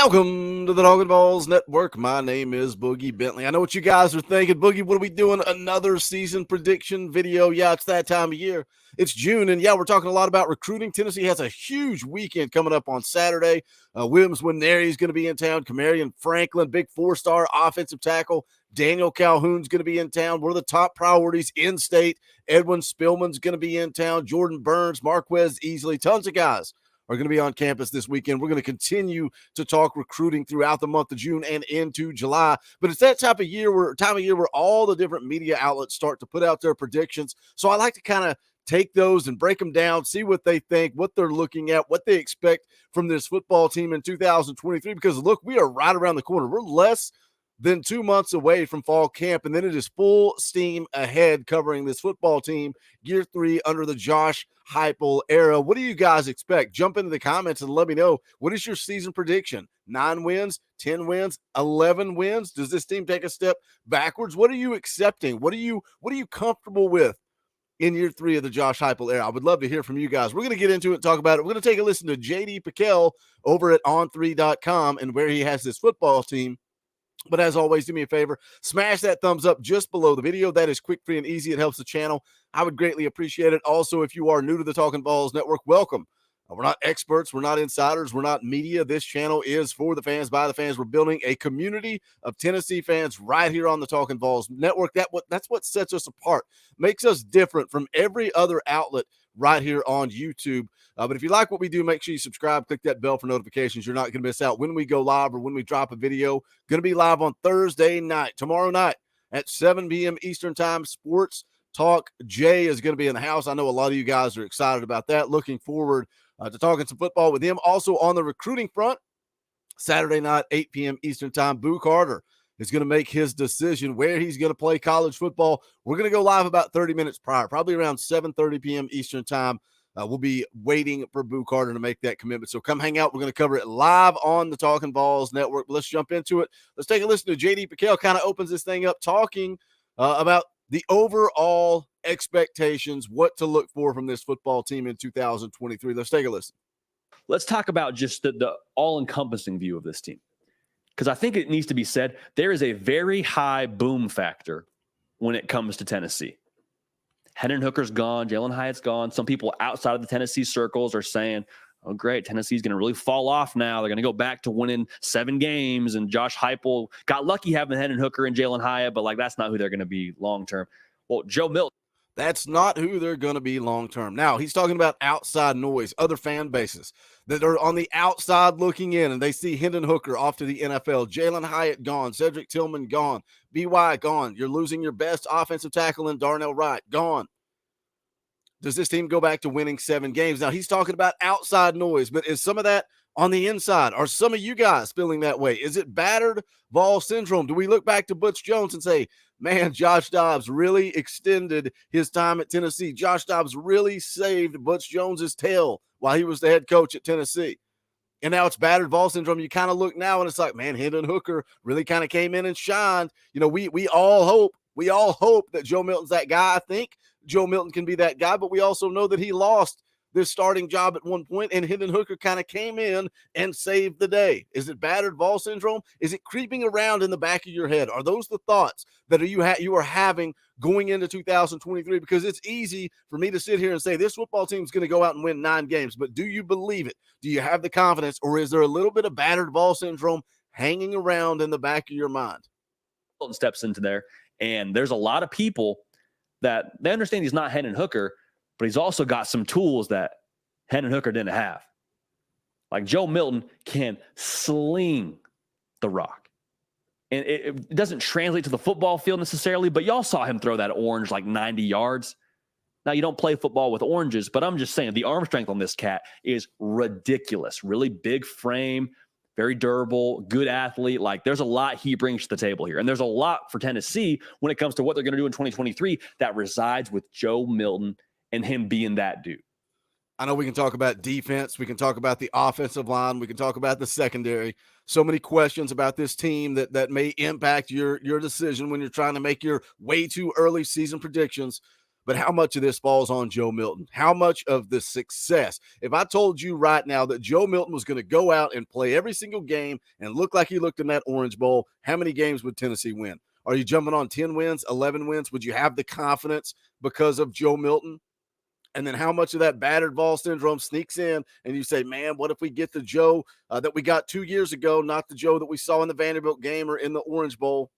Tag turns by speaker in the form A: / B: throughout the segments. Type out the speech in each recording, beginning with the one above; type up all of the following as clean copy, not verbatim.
A: Welcome to the Talkin Vols Network. My name is Boogie Bentley. I know what you guys are thinking. Boogie, what are we doing? Another season prediction video? Yeah, it's that time of year. It's June, and yeah, we're talking a lot about recruiting. Tennessee has a huge weekend coming up on Saturday. Williams Winneri is going to be in town. Kamarion Franklin, big four-star offensive tackle. Daniel Calhoun's going to be in town. One of the top priorities in-state. Edwin Spillman's going to be in town. Jordan Burns, Marquez Easley, tons of guys are going to be on campus this weekend. We're going to continue to talk recruiting throughout the month of June and into July. But it's that time of year where all the different media outlets start to put out their predictions. So I like to kind of take those and break them down, see what they think, what they're looking at, what they expect from this football team in 2023. Because look, we are right around the corner. We're less than 2 months away from fall camp, and then it is full steam ahead covering this football team, year 3 under the Josh Heupel era. What do you guys expect? Jump into the comments and let me know. What is your season prediction? 9 wins, 10 wins, 11 wins? Does this team take a step backwards? What are you accepting? What are you comfortable with in year 3 of the Josh Heupel era? I would love to hear from you guys. We're going to get into it and talk about it. We're going to take a listen to JD Pickell over at on3.com and where he has this football team. But as always, do me a favor, smash that thumbs up just below the video. That is quick, free, and easy. It helps the channel. I would greatly appreciate it. Also, if you are new to the Talkin Vols Network, welcome. We're not experts. We're not insiders. We're not media. This channel is for the fans, by the fans. We're building a community of Tennessee fans right here on the Talkin Vols Network. That's what sets us apart, makes us different from every other outlet right here on YouTube. But if you like what we do, make sure you subscribe, click that bell for notifications. You're not going to miss out when we go live or when we drop a video. Going to be live on Thursday night, tomorrow night at 7 p.m. Eastern time. Sports Talk Jay is going to be in the house. I know a lot of you guys are excited about that. Looking forward to talking some football with him. Also on the recruiting front, Saturday night, 8 p.m. Eastern time, Boo Carter is going to make his decision where he's going to play college football. We're going to go live about 30 minutes prior, probably around 7:30 p.m. Eastern time. We'll be waiting for Boo Carter to make that commitment. So come hang out. We're going to cover it live on the Talkin Vols Network. But let's jump into it. Let's take a listen to JD Pickell. Kind of opens this thing up talking about the overall expectations, what to look for from this football team in 2023. Let's take a listen.
B: Let's talk about just the all-encompassing view of this team. Because I think it needs to be said, there is a very high boom factor when it comes to Tennessee. Hendon Hooker's gone. Jalen Hyatt's gone. Some people outside of the Tennessee circles are saying, oh, great, Tennessee's going to really fall off now. They're going to go back to winning 7 games. And Josh Heupel got lucky having Hendon Hooker and Jalen Hyatt, but, that's not who they're going to be long-term. Well, Joe Milton.
A: That's not who they're going to be long-term. Now, he's talking about outside noise, other fan bases that are on the outside looking in, and they see Hendon Hooker off to the NFL, Jalen Hyatt gone, Cedric Tillman gone, B.Y. gone. You're losing your best offensive tackle in Darnell Wright, gone. Does this team go back to winning 7 games? Now, he's talking about outside noise, but is some of that on the inside? Are some of you guys feeling that way? Is it battered Vols syndrome? Do we look back to Butch Jones and say, man, Josh Dobbs really extended his time at Tennessee. Josh Dobbs really saved Butch Jones's tail while he was the head coach at Tennessee. And now it's battered Vols syndrome. You kind of look now and it's like, man, Hendon Hooker really kind of came in and shined. You know, we all hope that Joe Milton's that guy. I think Joe Milton can be that guy, but we also know that he lost this starting job at one point, and Hendon Hooker kind of came in and saved the day. Is it battered Vols syndrome? Is it creeping around in the back of your head? Are those the thoughts that you are having going into 2023? Because it's easy for me to sit here and say this football team is going to go out and win 9 games, but do you believe it? Do you have the confidence, or is there a little bit of battered Vols syndrome hanging around in the back of your mind?
B: Milton steps into there, and there's a lot of people that they understand he's not Hendon Hooker, but he's also got some tools that Hendon Hooker didn't have. Like Joe Milton can sling the rock. And it doesn't translate to the football field necessarily, but y'all saw him throw that orange 90 yards. Now, you don't play football with oranges, but I'm just saying the arm strength on this cat is ridiculous. Really big frame, very durable, good athlete. There's a lot he brings to the table here. And there's a lot for Tennessee when it comes to what they're going to do in 2023 that resides with Joe Milton and him being that dude.
A: I know we can talk about defense. We can talk about the offensive line. We can talk about the secondary. So many questions about this team that may impact your decision when you're trying to make your way too early season predictions. But how much of this falls on Joe Milton? How much of the success? If I told you right now that Joe Milton was going to go out and play every single game and look like he looked in that Orange Bowl, how many games would Tennessee win? Are you jumping on 10 wins, 11 wins? Would you have the confidence because of Joe Milton? And then how much of that battered Vols syndrome sneaks in and you say, man, what if we get the Joe that we got 2 years ago, not the Joe that we saw in the Vanderbilt game or in the Orange Bowl?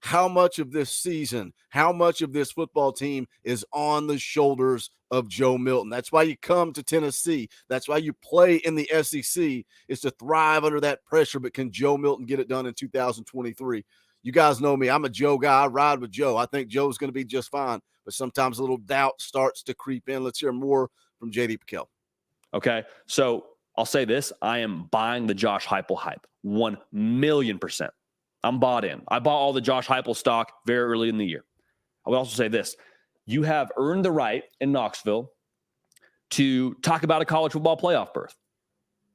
A: How much of this season, how much of this football team is on the shoulders of Joe Milton? That's why you come to Tennessee. That's why you play in the SEC, is to thrive under that pressure. But can Joe Milton get it done in 2023? You guys know me. I'm a Joe guy. I ride with Joe. I think Joe's going to be just fine. But sometimes a little doubt starts to creep in. Let's hear more from J.D. Piquel.
B: Okay, so I'll say this. I am buying the Josh Heupel hype 1,000,000%. I'm bought in. I bought all the Josh Heupel stock very early in the year. I would also say this. You have earned the right in Knoxville to talk about a college football playoff berth.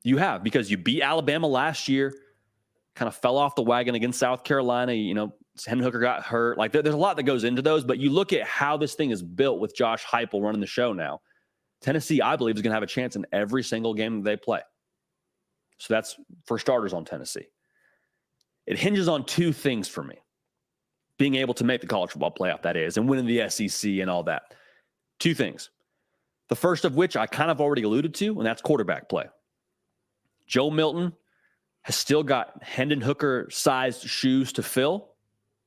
B: You have, because you beat Alabama last year, kind of fell off the wagon against South Carolina. You know, Hendon Hooker got hurt. Like, there's a lot that goes into those, but you look at how this thing is built with Josh Heupel running the show now. Tennessee, I believe, is going to have a chance in every single game that they play. So that's for starters on Tennessee. It hinges on two things for me. Being able to make the college football playoff, that is, and winning the SEC and all that. Two things. The first of which I kind of already alluded to, and that's quarterback play. Joe Milton has still got Hendon Hooker-sized shoes to fill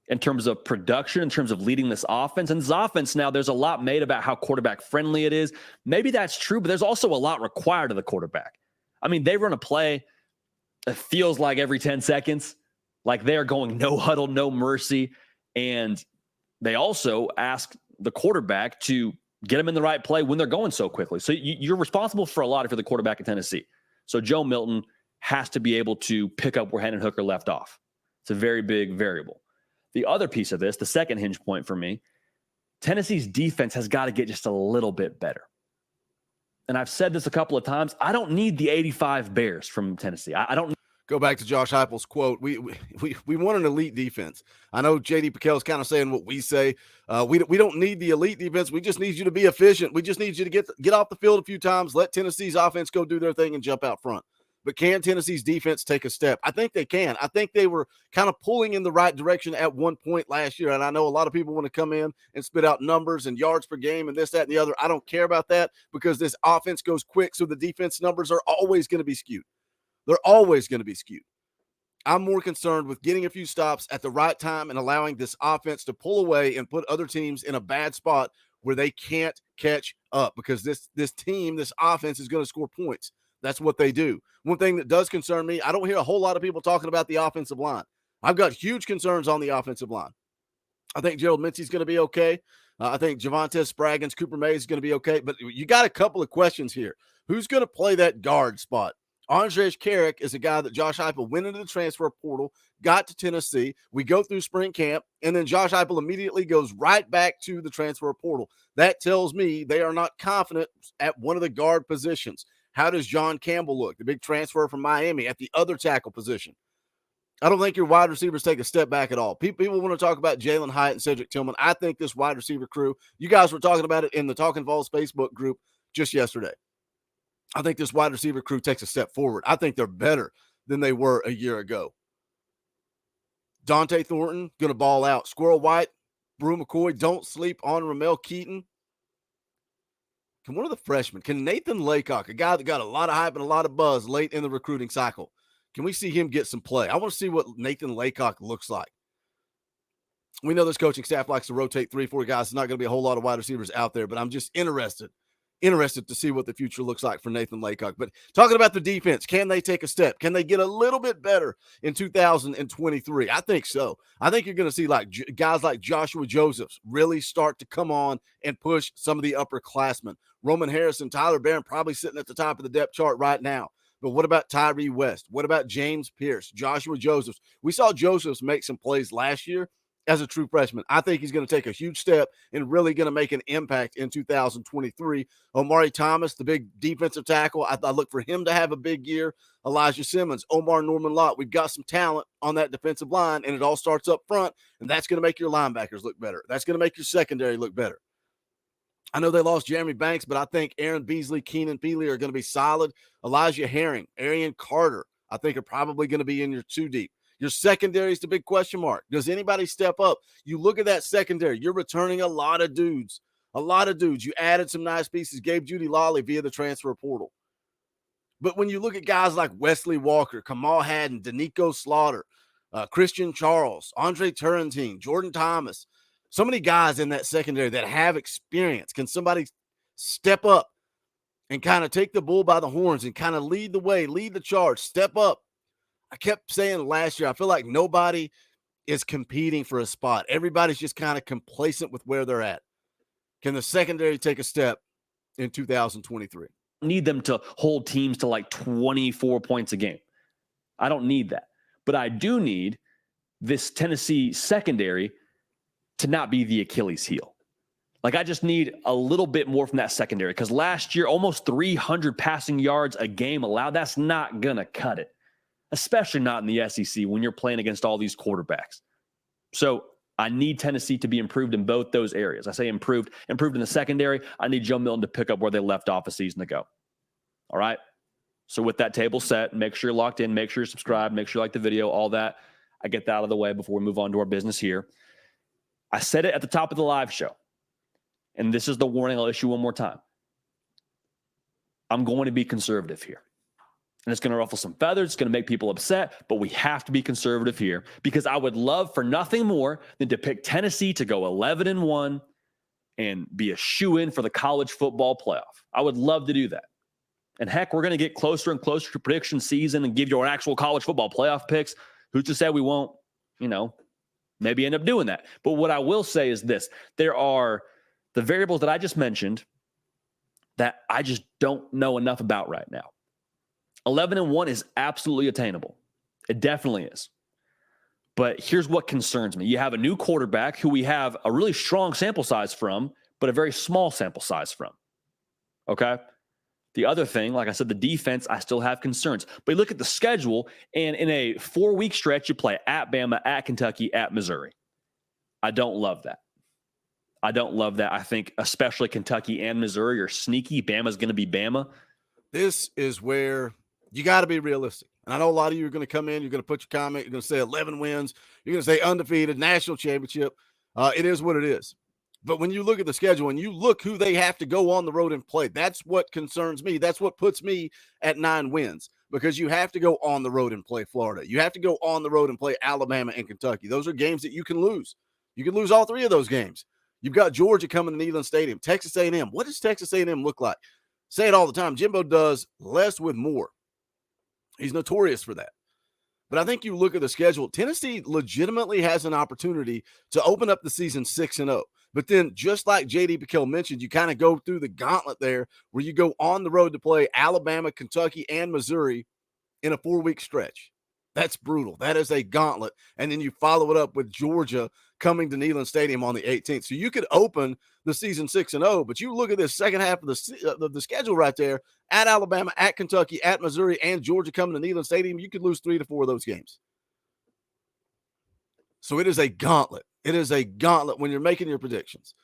B: in terms of production, in terms of leading this offense. And this offense now, there's a lot made about how quarterback-friendly it is. Maybe that's true, but there's also a lot required of the quarterback. I mean, they run a play that feels like every 10 seconds. Like, they are going no huddle, no mercy. And they also ask the quarterback to get them in the right play when they're going so quickly. So you're responsible for a lot if you're the quarterback at Tennessee. So Joe Milton has to be able to pick up where Hendon Hooker left off. It's a very big variable. The other piece of this, the second hinge point for me, Tennessee's defense has got to get just a little bit better. And I've said this a couple of times. I don't need the 85 Bears from Tennessee. I don't.
A: Go back to Josh Heupel's quote. We want an elite defense. I know J.D. Piquel's kind of saying what we say. We don't need the elite defense. We just need you to be efficient. We just need you to get off the field a few times, let Tennessee's offense go do their thing and jump out front. But can Tennessee's defense take a step? I think they can. I think they were kind of pulling in the right direction at one point last year. And I know a lot of people want to come in and spit out numbers and yards per game and this, that, and the other. I don't care about that because this offense goes quick. So the defense numbers are always going to be skewed. They're always going to be skewed. I'm more concerned with getting a few stops at the right time and allowing this offense to pull away and put other teams in a bad spot where they can't catch up, because this team, this offense is going to score points. That's what they do. One thing that does concern me, I don't hear a whole lot of people talking about the offensive line. I've got huge concerns on the offensive line. I think Gerald Mincey's going to be okay. I think Javonte Spraggins, Cooper Mays is going to be okay. But you got a couple of questions here. Who's going to play that guard spot? Andrej Carrick is a guy that Josh Heupel went into the transfer portal, got to Tennessee. We go through spring camp, and then Josh Heupel immediately goes right back to the transfer portal. That tells me they are not confident at one of the guard positions. How does John Campbell look, the big transfer from Miami, at the other tackle position? I don't think your wide receivers take a step back at all. People want to talk about Jalen Hyatt and Cedric Tillman. I think this wide receiver crew, you guys were talking about it in the Talkin Vols Facebook group just yesterday. I think this wide receiver crew takes a step forward. I think they're better than they were a year ago. Dante Thornton, going to ball out. Squirrel White, Brew McCoy, don't sleep on Ramel Keaton. Can one of the freshmen, can Nathan Laycock, a guy that got a lot of hype and a lot of buzz late in the recruiting cycle, can we see him get some play? I want to see what Nathan Laycock looks like. We know this coaching staff likes to rotate 3-4 guys. There's not going to be a whole lot of wide receivers out there, but I'm just interested to see what the future looks like for Nathan Laycock. But talking about the defense, can they take a step? Can they get a little bit better in 2023? I think so. I think you're going to see guys like Joshua Josephs really start to come on and push some of the upperclassmen. Roman Harrison, Tyler Barron probably sitting at the top of the depth chart right now. But what about Tyree West? What about James Pierce, Joshua Josephs? We saw Josephs make some plays last year as a true freshman. I think he's going to take a huge step and really going to make an impact in 2023. Omari Thomas, the big defensive tackle, I look for him to have a big year. Elijah Simmons, Omar Norman Lott. We've got some talent on that defensive line, and it all starts up front, and that's going to make your linebackers look better. That's going to make your secondary look better. I know they lost Jeremy Banks, but I think Aaron Beasley, Keenan Peely are going to be solid. Elijah Herring, Arian Carter, I think are probably going to be in your 2 deep. Your secondary is the big question mark. Does anybody step up? You look at that secondary, you're returning a lot of dudes. A lot of dudes. You added some nice pieces, gave Judy Lawley via the transfer portal. But when you look at guys like Wesley Walker, Kamal Haddon, Danico Slaughter, Christian Charles, Andre Turrentine, Jordan Thomas, so many guys in that secondary that have experience. Can somebody step up and kind of take the bull by the horns and kind of lead the way, lead the charge, step up? I kept saying last year, I feel like nobody is competing for a spot. Everybody's just kind of complacent with where they're at. Can the secondary take a step in 2023?
B: Need them to hold teams to like 24 points a game. I don't need that. But I do need this Tennessee secondary to not be the Achilles heel. Like, I just need a little bit more from that secondary, because last year, almost 300 passing yards a game allowed. That's not going to cut it, especially not in the SEC when you're playing against all these quarterbacks. So I need Tennessee to be improved in both those areas. I say improved in the secondary. I need Joe Milton to pick up where they left off a season ago. All right. So with that table set, make sure you're locked in, make sure you're subscribed, make sure you like the video, all that. I get that out of the way before we move on to our business here. I said it at the top of the live show, and this is the warning I'll issue one more time. I'm going to be conservative here. And it's going to ruffle some feathers. It's going to make people upset, but we have to be conservative here, because I would love for nothing more than to pick Tennessee to go 11-1 and be a shoo-in for the college football playoff. I would love to do that. And heck, we're going to get closer and closer to prediction season and give you our actual college football playoff picks. Who's to say we won't, maybe end up doing that. But what I will say is this. There are the variables that I just mentioned that I just don't know enough about right now. 11-1 is absolutely attainable. It definitely is. But here's what concerns me. You have a new quarterback who we have a really strong sample size from, but a very small sample size from. Okay? The other thing, like I said, the defense, I still have concerns. But you look at the schedule, and in a 4-week stretch, you play at Bama, at Kentucky, at Missouri. I don't love that. I think especially Kentucky and Missouri are sneaky. Bama's going to be Bama.
A: This is where you got to be realistic. And I know a lot of you are going to come in, you're going to put your comment, you're going to say 11 wins, you're going to say undefeated, national championship. It is what it is. But when you look at the schedule and you look who they have to go on the road and play, that's what concerns me. That's what puts me at 9 wins, because you have to go on the road and play Florida. You have to go on the road and play Alabama and Kentucky. Those are games that you can lose. You can lose all 3 of those games. You've got Georgia coming to Neyland Stadium, Texas A&M. What does Texas A&M look like? Say it all the time. Jimbo does less with more. He's notorious for that. But I think you look at the schedule, Tennessee legitimately has an opportunity to open up the season 6-0. But then, just like J.D. Pickell mentioned, you kind of go through the gauntlet there where you go on the road to play Alabama, Kentucky, and Missouri in a 4-week stretch. That's brutal. That is a gauntlet. And then you follow it up with Georgia coming to Neyland Stadium on the 18th. So you could open the season 6-0, but you look at this second half of the schedule right there, at Alabama, at Kentucky, at Missouri, and Georgia coming to Neyland Stadium, you could lose 3 to 4 of those games. So it is a gauntlet. It is a gauntlet when you're making your predictions.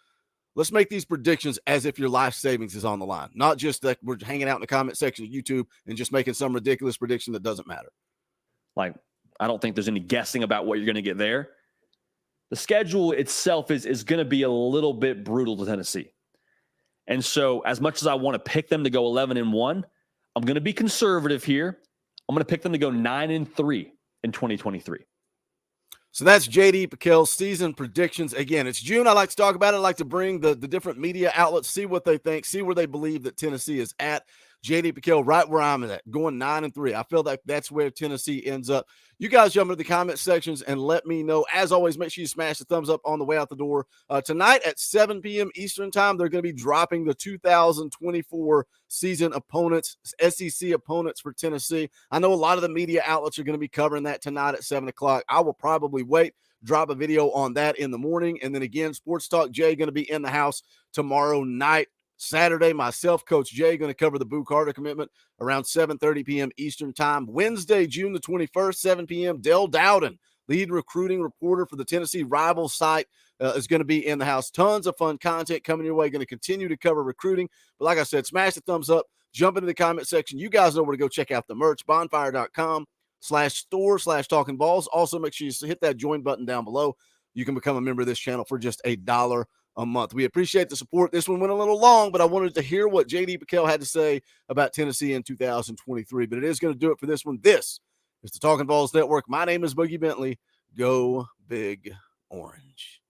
A: Let's make these predictions as if your life savings is on the line, not just that we're hanging out in the comment section of YouTube and just making some ridiculous prediction that doesn't matter.
B: Like, I don't think there's any guessing about what you're going to get there. The schedule itself is going to be a little bit brutal to Tennessee. And so as much as I want to pick them to go 11-1, I'm going to be conservative here. I'm going to pick them to go 9-3 in 2023.
A: So that's J.D. Pickell's season predictions. Again, it's June. I like to talk about it. I like to bring the different media outlets, see what they think, see where they believe that Tennessee is at. J.D. Pickell, right where I'm at, going 9-3. I feel like that's where Tennessee ends up. You guys jump into the comment sections and let me know. As always, make sure you smash the thumbs up on the way out the door. Tonight at 7 p.m. Eastern time, they're going to be dropping the 2024 season opponents, SEC opponents for Tennessee. I know a lot of the media outlets are going to be covering that tonight at 7 o'clock. I will probably wait, drop a video on that in the morning. And then again, Sports Talk Jay going to be in the house tomorrow night. Saturday, myself, Coach Jay, going to cover the Boo Carter commitment around 7:30 p.m. Eastern time. Wednesday, June the 21st, 7 p.m., Dell Dowden, lead recruiting reporter for the Tennessee rival site, is going to be in the house. Tons of fun content coming your way. Going to continue to cover recruiting. But like I said, smash the thumbs up. Jump into the comment section. You guys know where to go check out the merch. Bonfire.com/store/talkinvols. Also, make sure you hit that join button down below. You can become a member of this channel for just $1 a month. We appreciate the support. This one went a little long, but I wanted to hear what J.D. Piquel had to say about Tennessee in 2023. But it is going to do it for this one. This is the Talkin Vols Network. My name is Boogie Bentley. Go Big Orange.